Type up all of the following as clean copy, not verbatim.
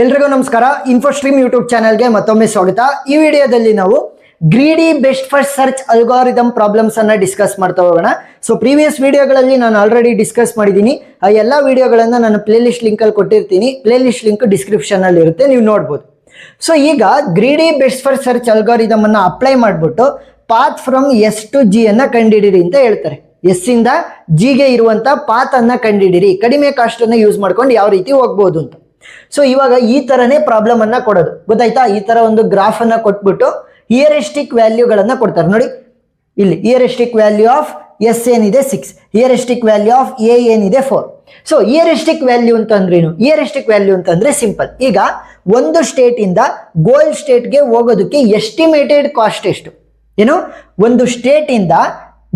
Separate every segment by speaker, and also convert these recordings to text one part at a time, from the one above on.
Speaker 1: ಎಲ್ರಿಗೂ ನಮಸ್ಕಾರ. ಇನ್ಫೋಸ್ಟ್ರೀಮ್ ಯೂಟ್ಯೂಬ್ ಚಾನೆಲ್ಗೆ ಮತ್ತೊಮ್ಮೆ ಸ್ವಾಗತ. ಈ ವಿಡಿಯೋದಲ್ಲಿ ನಾವು greedy best first search algorithm problems ಅನ್ನ ಡಿಸ್ಕಸ್ ಮಾಡ್ತಾ ಹೋಗೋಣ. ಸೊ ಪ್ರೀವಿಯಸ್ ವಿಡಿಯೋಗಳಲ್ಲಿ ನಾನು ಆಲ್ರೆಡಿ ಡಿಸ್ಕಸ್ ಮಾಡಿದ್ದೀನಿ. ಆ ಎಲ್ಲ ವಿಡಿಯೋಗಳನ್ನ ನಾನು ಪ್ಲೇ ಲಿಸ್ಟ್ ಲಿಂಕ್ ಅಲ್ಲಿ ಕೊಟ್ಟಿರ್ತೀನಿ. ಪ್ಲೇ ಲಿಸ್ಟ್ ಲಿಂಕ್ ಡಿಸ್ಕ್ರಿಪ್ಷನ್ ಅಲ್ಲಿ ಇರುತ್ತೆ, ನೀವು ನೋಡ್ಬೋದು. ಸೊ ಈಗ greedy best first search algorithm ಅನ್ನ ಅಪ್ಲೈ ಮಾಡ್ಬಿಟ್ಟು path from S to G ಅನ್ನ ಕಂಡುಹಿಡಿಯಿರಿ ಅಂತ ಹೇಳ್ತಾರೆ. ಎಸ್ ಇಂದ ಜಿಗೆ ಇರುವಂತ ಪಾತ್ ಅನ್ನ ಕಂಡುಹಿಡಿಯಿರಿ, ಕಡಿಮೆ ಕಾಸ್ಟ್ ಅನ್ನ ಯೂಸ್ ಮಾಡ್ಕೊಂಡು ಯಾವ ರೀತಿ ಹೋಗ್ಬೋದು ಅಂತ. ಸೊ ಇವಾಗ ಈ ತರನೇ ಪ್ರಾಬ್ಲಮ್ ಅನ್ನ ಕೊಡೋದು, ಗೊತ್ತಾಯ್ತಾ? ಈ ತರ ಒಂದು ಗ್ರಾಫ್ ಅನ್ನ ಕೊಟ್ಬಿಟ್ಟು ಹಿಯರಿಸ್ಟಿಕ್ ವ್ಯಾಲ್ಯೂಗಳನ್ನ ಕೊಡ್ತಾರೆ. ನೋಡಿ ಇಲ್ಲಿ ಹಿಯರಿಸ್ಟಿಕ್ ವ್ಯಾಲ್ಯೂ ಆಫ್ ಎಸ್ ಏನಿದೆ 6, ಹಿಯರಿಸ್ಟಿಕ್ ವ್ಯಾಲ್ಯೂ ಆಫ್ ಎ ಏನಿದೆ 4. ಸೊ ಹಿಯರಿಸ್ಟಿಕ್ ವ್ಯಾಲ್ಯೂ ಅಂತಂದ್ರೇನು? ಹಿಯರಿಸ್ಟಿಕ್ ವ್ಯಾಲ್ಯೂ ಅಂತಂದ್ರೆ ಸಿಂಪಲ್. ಈಗ ಒಂದು ಸ್ಟೇಟ್ ಇಂದ ಗೋಲ್ ಸ್ಟೇಟ್ಗೆ ಹೋಗೋದಕ್ಕೆ ಎಸ್ಟಿಮೇಟೆಡ್ ಕಾಸ್ಟ್ ಎಷ್ಟು, ಏನು ಒಂದು ಸ್ಟೇಟ್ ಇಂದ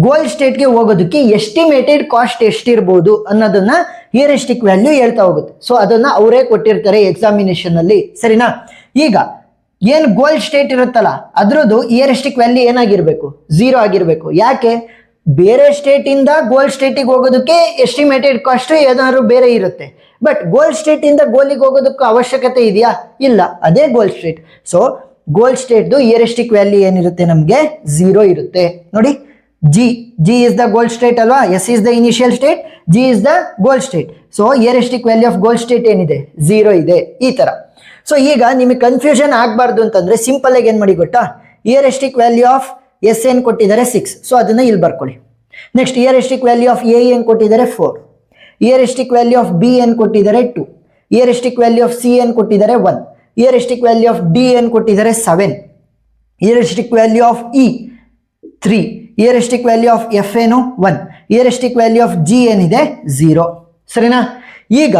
Speaker 1: ಗೋಲ್ ಸ್ಟೇಟ್ಗೆ ಹೋಗೋದಕ್ಕೆ ಎಸ್ಟಿಮೇಟೆಡ್ ಕಾಸ್ಟ್ ಎಷ್ಟಿರ್ಬೋದು ಅನ್ನೋದನ್ನ ಹಿಯರಿಸ್ಟಿಕ್ ವ್ಯಾಲ್ಯೂ ಹೇಳ್ತಾ ಹೋಗುತ್ತೆ. ಸೊ ಅದನ್ನ ಅವರೇ ಕೊಟ್ಟಿರ್ತಾರೆ ಎಕ್ಸಾಮಿನೇಷನ್ ಅಲ್ಲಿ, ಸರಿನಾ? ಈಗ ಏನ್ ಗೋಲ್ ಸ್ಟೇಟ್ ಇರುತ್ತಲ್ಲ ಅದ್ರದ್ದು ಹಿಯರಿಸ್ಟಿಕ್ ವ್ಯಾಲ್ಯೂ ಏನಾಗಿರ್ಬೇಕು? 0 ಆಗಿರ್ಬೇಕು. ಯಾಕೆ? ಬೇರೆ ಸ್ಟೇಟ್ ಇಂದ ಗೋಲ್ ಸ್ಟೇಟಿಗೆ ಹೋಗೋದಕ್ಕೆ ಎಸ್ಟಿಮೇಟೆಡ್ ಕಾಸ್ಟ್ ಏನಾದ್ರು ಬೇರೆ ಇರುತ್ತೆ, ಬಟ್ ಗೋಲ್ ಸ್ಟೇಟ್ ಇಂದ ಗೋಲಿಗೆ ಹೋಗೋದಕ್ಕೂ ಅವಶ್ಯಕತೆ ಇದೆಯಾ? ಇಲ್ಲ, ಅದೇ ಗೋಲ್ ಸ್ಟೇಟ್. ಸೊ ಗೋಲ್ ಸ್ಟೇಟ್ದು ಹಿಯರಿಸ್ಟಿಕ್ ವ್ಯಾಲ್ಯೂ ಏನಿರುತ್ತೆ? ನಮ್ಗೆ 0 ಇರುತ್ತೆ. ನೋಡಿ, G is the goal state ಅಲ್ವಾ? S is the initial state, G is the goal state. So heuristic value of goal state ಏನಿದೆ? 0 ಇದೆ. ಈ ತರ. ಸೊ ಈಗ ನಿಮಗೆ ಕನ್ಫ್ಯೂಷನ್ ಆಗಬಾರ್ದು ಅಂತಂದ್ರೆ ಸಿಂಪಲ್ ಆಗಿ ಏನ್ ಮಾಡಿ ಗೊತ್ತಾ? ಹಿಯರಿಸ್ಟಿಕ್ ವ್ಯಾಲ್ಯೂ ಆಫ್ ಎಸ್ ಏನ್ ಕೊಟ್ಟಿದ್ದಾರೆ 6, ಸೊ ಅದನ್ನ ಇಲ್ಲಿ ಬರ್ಕೊಳ್ಳಿ. ನೆಕ್ಸ್ಟ್ ಹಿಯರಿಸ್ಟಿಕ್ ವ್ಯಾಲ್ಯೂ ಆಫ್ ಎ ಏನ್ ಕೊಟ್ಟಿದ್ದಾರೆ 4, ಹಿಯರಿಸ್ಟಿಕ್ ವ್ಯಾಲ್ಯೂ ಆಫ್ ಬಿ ಏನ್ ಕೊಟ್ಟಿದ್ದಾರೆ 2, ಹಿಯರಿಸ್ಟಿಕ್ ವ್ಯಾಲ್ಯೂ ಆಫ್ ಸಿ ಏನ್ ಕೊಟ್ಟಿದ್ದಾರೆ 1, ಹಿಯರಿಸ್ಟಿಕ್ ವ್ಯಾಲ್ಯೂ ಆಫ್ ಡಿ ಏನ್ ಕೊಟ್ಟಿದ್ದಾರೆ 7, heuristic value of E 3, heuristic value of F ಏನು 1, ಹಿಯರಿಸ್ಟಿಕ್ ವ್ಯಾಲ್ಯೂ ಆಫ್ ಜಿ ಏನಿದೆ 0, ಸರಿನಾ? ಈಗ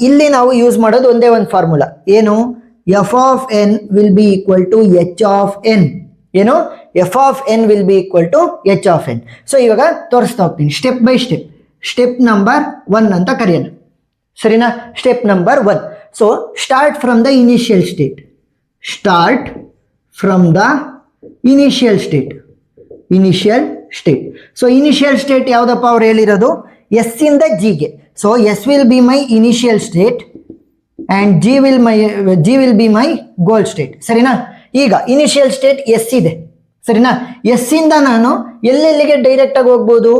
Speaker 1: ಇಲ್ಲಿ ನಾವು ಯೂಸ್ ಮಾಡೋದು ಒಂದೇ ಒಂದು ಫಾರ್ಮುಲಾ, ಏನು? F of N will be equal to H of N. ಏನು? F of N will be equal to H of N. So ಇವಾಗ ತೋರಿಸ್ತಾ ಹೋಗ್ತೀನಿ step by step. Step number 1 ಅಂತ ಕರೆಯೋಣ, ಸರಿನಾ? Step number 1. So start from the initial state. Start from the initial state. Initial state. So initial state ಯಾವ್ದಪ್ಪ ಅವ್ರು ಹೇಳಿರೋದು? S ಇಂದ ಜಿಗೆ. So S will be my initial state and G will be my goal state, ಸರಿನಾ? ಈಗ initial state S ಇದೆ, ಸರಿನಾ? S ಇಂದ ನಾನು ಎಲ್ಲೆಲ್ಲಿಗೆ ಡೈರೆಕ್ಟ್ ಆಗಿ ಹೋಗ್ಬೋದು?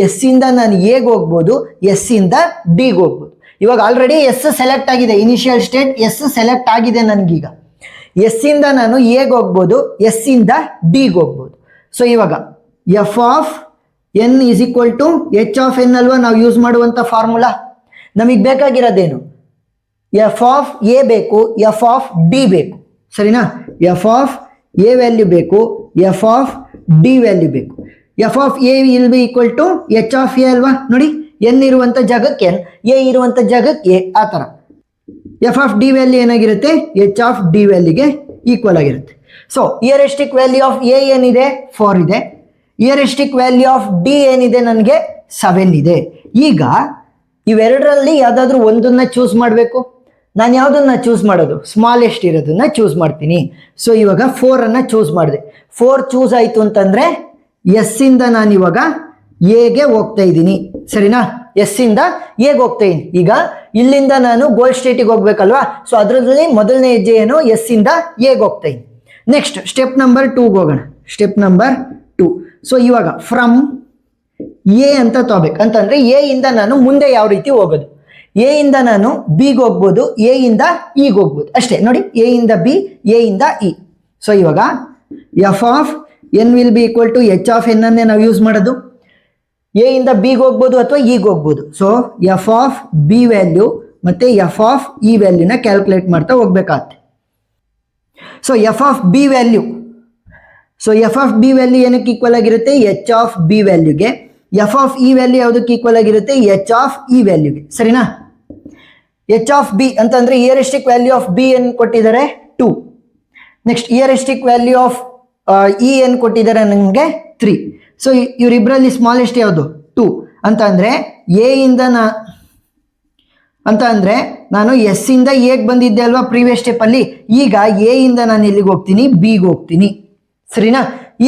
Speaker 1: ಎಸ್ ಇಂದ ನಾನು ಎಗೆ ಹೋಗ್ಬೋದು, ಎಸ್ ಇಂದ ಡಿಗೆ ಹೋಗ್ಬೋದು. ಇವಾಗ ಆಲ್ರೆಡಿ ಎಸ್ ಸೆಲೆಕ್ಟ್ ಆಗಿದೆ, ಇನಿಷಿಯಲ್ ಸ್ಟೇಟ್ ಎಸ್ ಸೆಲೆಕ್ಟ್ ಆಗಿದೆ ನನಗೀಗ. ಎಸ್ ಇಂದ ನಾನು ಎಗೆ ಹೋಗ್ಬೋದು, ಎಸ್ ಇಂದ ಡಿಗೆ ಹೋಗ್ಬೋದು. ಸೊ ಇವಾಗ F of N is equal to H of N ಅಲ್ವಾ ನಾವು ಯೂಸ್ ಮಾಡುವಂಥ ಫಾರ್ಮುಲಾ. ನಮಗೆ ಬೇಕಾಗಿರೋದೇನು? ಎಫ್ ಆಫ್ ಎ ಬೇಕು, ಎಫ್ ಆಫ್ ಡಿ ಬೇಕು, ಸರಿನಾ? ಎಫ್ ಆಫ್ ಎ ವ್ಯಾಲ್ಯೂ ಬೇಕು, ಎಫ್ ಆಫ್ ಡಿ ವ್ಯಾಲ್ಯೂ ಬೇಕು. F of A will be equal to H of A ಅಲ್ವಾ? ನೋಡಿ, ಎನ್ ಇರುವಂಥ ಜಾಗಕ್ಕೆ ಎನ್, ಎ ಇರುವಂಥ ಜಾಗಕ್ಕೆ ಎ, ಆ ಥರ. ಎಫ್ ಆಫ್ ಡಿ ವ್ಯಾಲ್ಯೂ ಏನಾಗಿರುತ್ತೆ? ಎಚ್ ಆಫ್ ಡಿ ವ್ಯಾಲ್ಯೂಗೆ ಈಕ್ವಲ್ ಆಗಿರುತ್ತೆ. So heuristic value of A ಏನಿದೆ? 4 ಇದೆ. ಹಿಯರಿಸ್ಟಿಕ್ ವ್ಯಾಲ್ಯೂ ಆಫ್ ಡಿ ಏನಿದೆ? ನನಗೆ 7 ಇದೆ. ಈಗ ಇವೆರಡರಲ್ಲಿ ಯಾವ್ದಾದ್ರು ಒಂದನ್ನ ಚೂಸ್ ಮಾಡಬೇಕು. ನಾನು ಯಾವ್ದನ್ನ ಚೂಸ್ ಮಾಡೋದು? ಸ್ಮಾಲೆಸ್ಟ್ ಇರೋದನ್ನ ಚೂಸ್ ಮಾಡ್ತೀನಿ. ಸೊ ಇವಾಗ 4 ಅನ್ನ ಚೂಸ್ ಮಾಡಿದೆ. 4 ಚೂಸ್ ಆಯ್ತು ಅಂತಂದ್ರೆ ಎಸ್ ಇಂದ ನಾನು ಇವಾಗ ಎಗೆ ಹೋಗ್ತಾ ಇದ್ದೀನಿ, ಸರಿನಾ? ಎಸ್ ಇಂದ ಎಗೆ ಹೋಗ್ತಾ ಇದ್ದೀನಿ. ಈಗ ಇಲ್ಲಿಂದ ನಾನು ಗೋಲ್ ಸ್ಟೇಟಿಗೆ ಹೋಗ್ಬೇಕಲ್ವಾ? ಸೊ ಅದರಲ್ಲಿ ಮೊದಲನೇ ಹೆಜ್ಜೆ ಏನು? ಎಸ್ ಇಂದ ಎಗೆ ಹೋಗ್ತಾ ಇದ್ದೀನಿ. ನೆಕ್ಸ್ಟ್ ಸ್ಟೆಪ್ ನಂಬರ್ 2 ಹೋಗೋಣ. Step number 2. ಸೊ ಇವಾಗ ಫ್ರಮ್ ಎ ಅಂತ ತಗೋಬೇಕು ಅಂತಂದ್ರೆ ಎ ಇಂದ ನಾನು ಮುಂದೆ ಯಾವ ರೀತಿ ಹೋಗೋದು? ಎ ಇಂದ ನಾನು ಬಿಗೆ ಹೋಗ್ಬೋದು, ಎ ಇಂದ ಇಗೆ ಹೋಗ್ಬೋದು ಅಷ್ಟೇ. ನೋಡಿ, ಎ ಇಂದ ಬಿ, ಎ ಇಂದ ಇ. ಸೊ ಇವಾಗ F of N will be equal to H of N ಅನ್ನೇ ನಾವು ಯೂಸ್ ಮಾಡೋದು. ಎ ಇಂದ ಬಿಗೆ ಹೋಗ್ಬೋದು ಅಥವಾ ಇಗೆ ಹೋಗ್ಬೋದು. So F of B value ಮತ್ತೆ ಎಫ್ ಆಫ್ ಇ ವ್ಯಾಲ್ಯೂನ ಕ್ಯಾಲ್ಕುಲೇಟ್ ಮಾಡ್ತಾ ಹೋಗ್ಬೇಕಾಗತ್ತೆ. So F of B value, so F of B value ಏನಕ್ಕೆ ಈಕ್ವಲ್ ಆಗಿರುತ್ತೆ? ಎಚ್ ಆಫ್ ಬಿ ವ್ಯಾಲ್ಯೂಗೆ. ಎಫ್ ಆಫ್ ಇ ವ್ಯಾಲ್ಯೂ ಯಾವುದಕ್ಕೆ ಈಕ್ವಲ್ ಆಗಿರುತ್ತೆ? ಎಚ್ ಆಫ್ ಇ ವ್ಯಾಲ್ಯೂಗೆ, ಸರಿನಾ? ಎಚ್ ಆಫ್ ಬಿ ಅಂತಂದ್ರೆ ಹಿಯರಿಸ್ಟಿಕ್ ವ್ಯಾಲ್ಯೂ ಆಫ್ ಬಿ ಏನ್ ಕೊಟ್ಟಿದ್ದಾರೆ? 2. ನೆಕ್ಸ್ಟ್ ಹಿಯರಿಸ್ಟಿಕ್ ವ್ಯಾಲ್ಯೂ ಆಫ್ ಇ ಏನ್ ಕೊಟ್ಟಿದ್ದಾರೆ? ನನಗೆ 3. ಸೊ ಇವರಿಬ್ಬರಲ್ಲಿ ಸ್ಮಾಲೆಸ್ಟ್ ಯಾವುದು? 2 ಅಂತ ಅಂದ್ರೆ ಎ ಇಂದ ನಾನು ಎಸ್ ಇಂದ ಎಗೆ ಬಂದಿದ್ದೆ ಅಲ್ವಾ ಪ್ರೀವಿಯಸ್ ಸ್ಟೆಪ್ ಅಲ್ಲಿ. ಈಗ ಎ ಇಂದ ನಾನು ಎಲ್ಲಿಗೆ ಹೋಗ್ತೀನಿ? ಬಿಗೆ ಹೋಗ್ತೀನಿ, ಸರಿನಾ?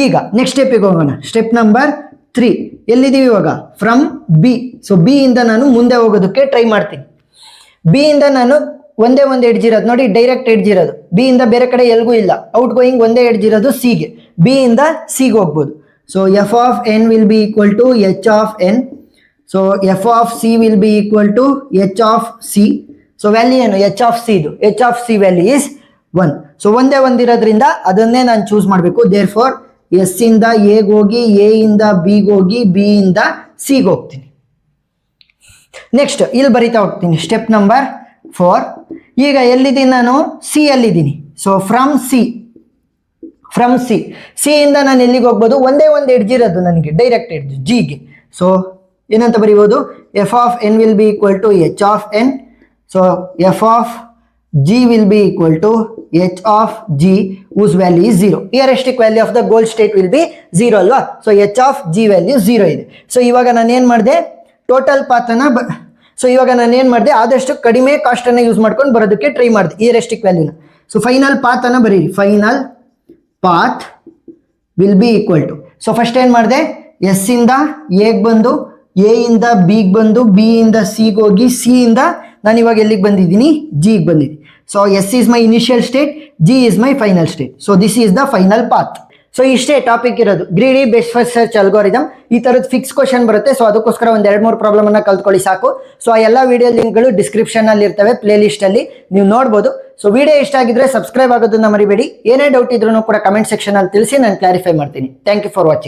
Speaker 1: ಈಗ ನೆಕ್ಸ್ಟ್ ಸ್ಟೆಪ್ಗೆ ಹೋಗೋಣ. Step number 3. ಎಲ್ಲಿದ್ದೀವಿ ಇವಾಗ? From B. ಸೊ ಬಿ ಇಂದ ನಾನು ಮುಂದೆ ಹೋಗೋದಕ್ಕೆ ಟ್ರೈ ಮಾಡ್ತೀನಿ. ಬಿ ಇಂದ ನಾನು ಒಂದೇ ಒಂದು ಎಡ್ಜ್ ಇರೋದು ನೋಡಿ, ಡೈರೆಕ್ಟ್ ಎಡ್ಜ್ ಇರೋದು ಬಿ ಇಂದ ಬೇರೆ ಕಡೆ ಎಲ್ಗೂ ಇಲ್ಲ, ಔಟ್ ಗೋಯಿಂಗ್ ಒಂದೇ ಎಡ್ಜ್ ಇರೋದು ಸಿಗೆ, ಬಿ ಇಂದ ಸಿಗೆ ಹೋಗ್ಬೋದು. So F of N will be equal to H of N. So F of C will be equal to H of C. So value ಏನು, ಎಚ್ ಆಫ್ ಸಿ ಇದು, H of C value is 1. So ಒಂದೇ ಒಂದಿರೋದ್ರಿಂದ ಅದನ್ನೇ ನಾನು choose ಮಾಡಬೇಕು. There for S ಇಂದ ಎಗೆ ಹೋಗಿ, ಎ ಇಂದ ಬಿಗೆ ಹೋಗಿ, ಬಿ ಇಂದ ಸಿಗೆ ಹೋಗ್ತೀನಿ. ನೆಕ್ಸ್ಟ್ ಇಲ್ಲಿ ಬರಿತಾ ಹೋಗ್ತೀನಿ, ಸ್ಟೆಪ್ ನಂಬರ್ 4. ಈಗ ಎಲ್ಲಿದ್ದೀನಿ ನಾನು, ಸಿ ಅಲ್ಲಿದ್ದೀನಿ. ಸೊ ಫ್ರಮ್ ಸಿ ಸಿ ಇಂದ ನಾನು ಎಲ್ಲಿಗೆ ಹೋಗ್ಬೋದು, ಒಂದೇ ಒಂದು ಎಡ್ಜ್ ಇರೋದು ನನಗೆ, ಡೈರೆಕ್ಟ್ ಎಡ್ಜ್ ಜಿಗೆ. ಸೊ ಏನಂತ ಬರೀಬೋದು, F of N will be equal to H of N. So F of g will be equal to h of g whose value is 0. Heuristic value of the goal state will be 0 ಅಲ್ವಾ. So h of g value 0 ಇದೆ. So ಇವಾಗ ನಾನು ಏನು ಮಾಡಿದೆ, total ಪಾತನ್ನ ಆದಷ್ಟು ಕಡಿಮೆ cost ಅನ್ನ use ಮಾಡ್ಕೊಂಡು ಬರೋದಕ್ಕೆ ಟ್ರೈ ಮಾಡಿದೆ, heuristic ವ್ಯಾಲ್ಯೂನ. ಸೊ ಫೈನಲ್ ಪಾತ್ ಅನ್ನ ಬರೀರಿ, final path will be equal to. So first ಏನು ಮಾಡಿದೆ, ಎಸ್ ಇಂದ ಎಗೆ ಬಂದು, ಎ ಇಂದ ಬಿಗೆ ಬಂದು, ಬಿ ಇಂದ ಸಿಗೆ ಹೋಗಿ, ಸಿ ಇಂದ ನಾನು ಇವಾಗ ಎಲ್ಲಿಗೆ ಬಂದಿದ್ದೀನಿ, ಜಿಗೆ ಬಂದಿದ್ದೀನಿ. So S is my initial state, G is my final state. So this is the final path. So ಇಷ್ಟೇ ಟಾಪಿಕ್ ಇರೋದು, greedy best first search algorithm. ಈ ಥರದ ಫಿಕ್ಸ್ ಕ್ವಶನ್ ಬರುತ್ತೆ. ಸೊ ಅದಕ್ಕೋಸ್ಕರ ಒಂದು 2-3 ಪ್ರಾಬ್ಲಮ್ ಅನ್ನ ಕಲ್ತ್ಕೊಳ್ಳಿ ಸಾಕು. ಸೊ ಆ ಎಲ್ಲ ವಿಡಿಯೋ ಲಿಂಕ್ಗಳು ಡಿಸ್ಕ್ರಿಪ್ಷನ್ ಅಲ್ಲಿ ಇರ್ತವೆ, ಪ್ಲೇ ಲಿಸ್ಟ್ ಅಲ್ಲಿ ನೀವು ನೋಡ್ಬೋದು. ಸೊ ವಿಡಿಯೋ ಇಷ್ಟ ಆಗಿದ್ರೆ ಸಬ್ಸ್ಕ್ರೈಬ್ ಆಗೋದನ್ನ ಮರಿಬೇಡಿ. ಏನೇ ಡೌಟ್ ಇದ್ರೂ ಕೂಡ ಕಮೆಂಟ್ ಸೆಕ್ಷನ್ ಅಲ್ಲಿ ತಿಳಿಸಿ, ನಾನು ಕ್ಲಾರಿಫೈ ಮಾಡ್ತೀನಿ. Thank you for watching.